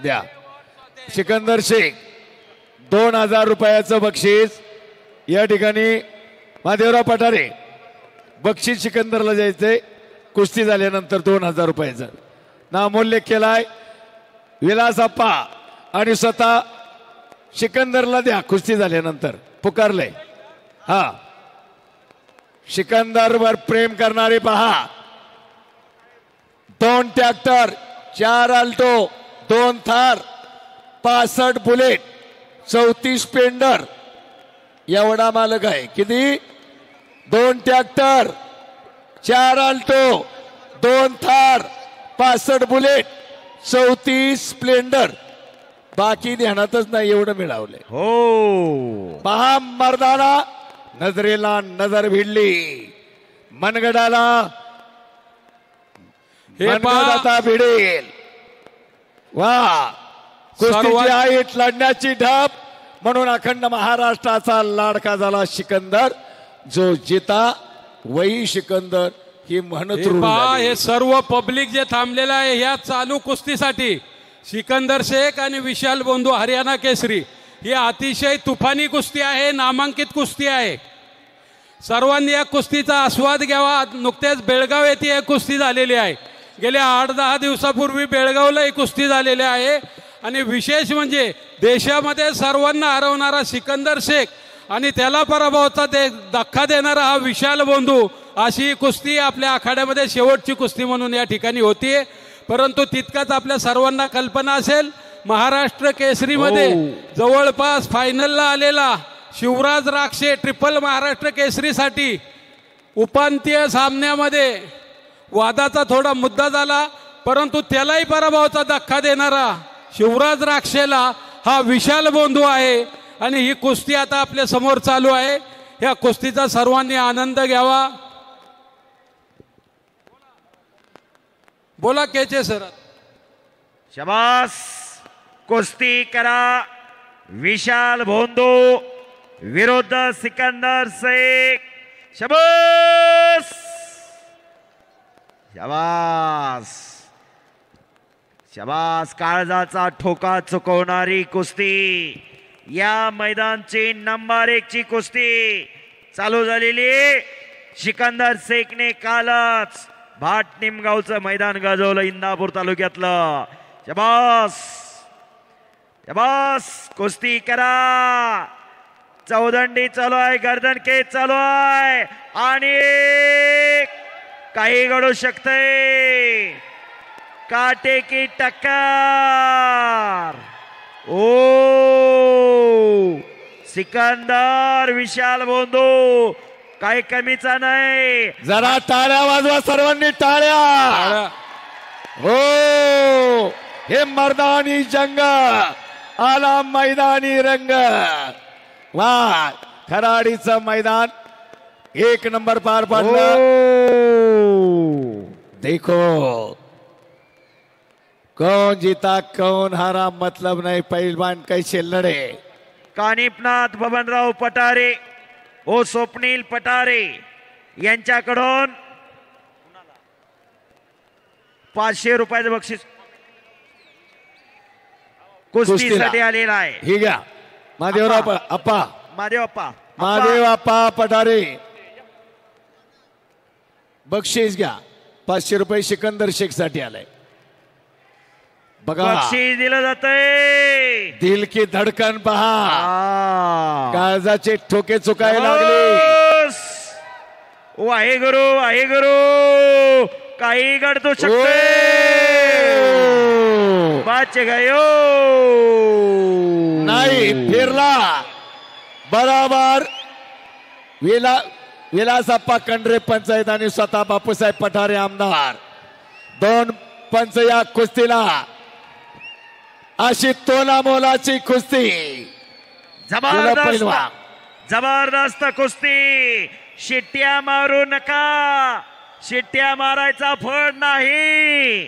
द्या. सिकंदर शेख 2000 रुपयाचं बक्षीस या ठिकाणी महादेवराव पठारे. बक्षीस सिकंदरला द्यायचंय. कुस्ती झाल्यानंतर 2000 रुपयाचं नामोल्लेख केलाय विलास अप्पा आणि स्वतः सिकंदरला द्या. कुस्ती झाल्यानंतर पुकारलंय. हा सिकंदरवर प्रेम करणारे पहा. 2 tractor, 4 Alto, 2 Thar, 65 bullet, 34 Splendor एवढा मालक आहे. किती? 2 tractor, 4 Alto, 2 Thar, 65 bullet, 34 Splendor. बाकी ध्यानातच नाही एवढं मिळवलंय. हो पहा मर्दाना नजरेला नजर भिडली. मनगडाला मनगडाचा भिडेल. वा कुस्तीची हाईट लढण्याची ढप म्हणून अखंड महाराष्ट्राचा लाडका झाला सिकंदर. जो जिता वही सिकंदर ही म्हणत हे सर्व पब्लिक जे थांबलेलं आहे या चालू कुस्तीसाठी सिकंदर शेख आणि विशाल बोंधू हरियाणा केसरी ही अतिशय तुफानी कुस्ती आहे. नामांकित कुस्ती आहे. सर्वांनी या कुस्तीचा आस्वाद घ्यावा. नुकत्याच बेळगाव येथे कुस्ती झालेली आहे. गेल्या 8-10 दिवसापूर्वी बेळगावला ही कुस्ती झालेली आहे. आणि विशेष म्हणजे देशामध्ये सर्वांना हरवणारा सिकंदर शेख आणि त्याला पराभवाचा धक्का देणारा हा विशाल बोंधू अशी कुस्ती आपल्या आखाड्यामध्ये शेवटची कुस्ती म्हणून या ठिकाणी होतीये. परंतु तितकाच आपल्या सर्वांना कल्पना असेल महाराष्ट्र केसरीमध्ये जवळपास फायनलला आलेला शिवराज राक्षे ट्रिपल महाराष्ट्र केसरीसाठी उपांत्य सामन्यामध्ये वादाचा थोडा मुद्दा झाला. परंतु त्यालाही पराभवाचा धक्का देणारा शिवराज राक्षेला हा विशाल बोंधू आहे. आणि ही कुस्ती आता आपल्या समोर चालू आहे. या कुस्तीचा सर्वांनी आनंद घ्यावा. बोला केचे सर. शाबास कुस्ती करा. विशाल बोंधू विरुद्ध सिकंदर शेख. शाबास शाबास शाबास. काळजाचा ठोका चुकवणारी कुस्ती. या मैदानची नंबर 1 ची कुस्ती चालू झालेली. सिकंदर शेखने कालच भाट निमगावचं मैदान गाजवलं इंदापूर तालुक्यातलं. शाबास शाबास कुस्ती करा. चौदंडी चालू आहे. गर्दन केस चालू आहे आणि काही घडू शकते. काटे की टक्कर. ओ सिकंदर विशाल बोंधू काही कमीचा नाही. जरा टाळ्या वाजवा सर्वांनी टाळ्या. हो हे मर्दानी जंग आला मैदानी रंग. वा खराडीचं मैदान 1 नंबर पार पाडलं. देखो कौन जीता कौन हारा मतलब नहीं. पहिलवान कैसे लढे. कानिपनाथ बबनराव पठारे ओ स्वप्नील पठारे यांच्याकडून 500 रुपयाचं बक्षीस कुस्तीसाठी आलेला आहे. ही घ्या महादेवराव अप्पा. महादेव अप्पा पठारे बक्षीस घ्या. 500 रुपये सिकंदर शेख साठी आलाय. बघा बक्षीस दिलं जातंय. दिल की धडकन पहा. काळजाचे ठोके चुकायला लागले. वाहे गुरु काही घडतो शकते. बाच गयो नाही फिरला बराबर. विलासप्पा कंडरे पंचायत आणि स्वतः बापूसाहेब पठारे आमदार 2 पंच या कुस्तीला. अशी तोला मोलाची कुस्ती. जबरदस्त कुस्ती. शिट्ट्या मारू नका. शिट्ट्या मारायचा फळ नाही.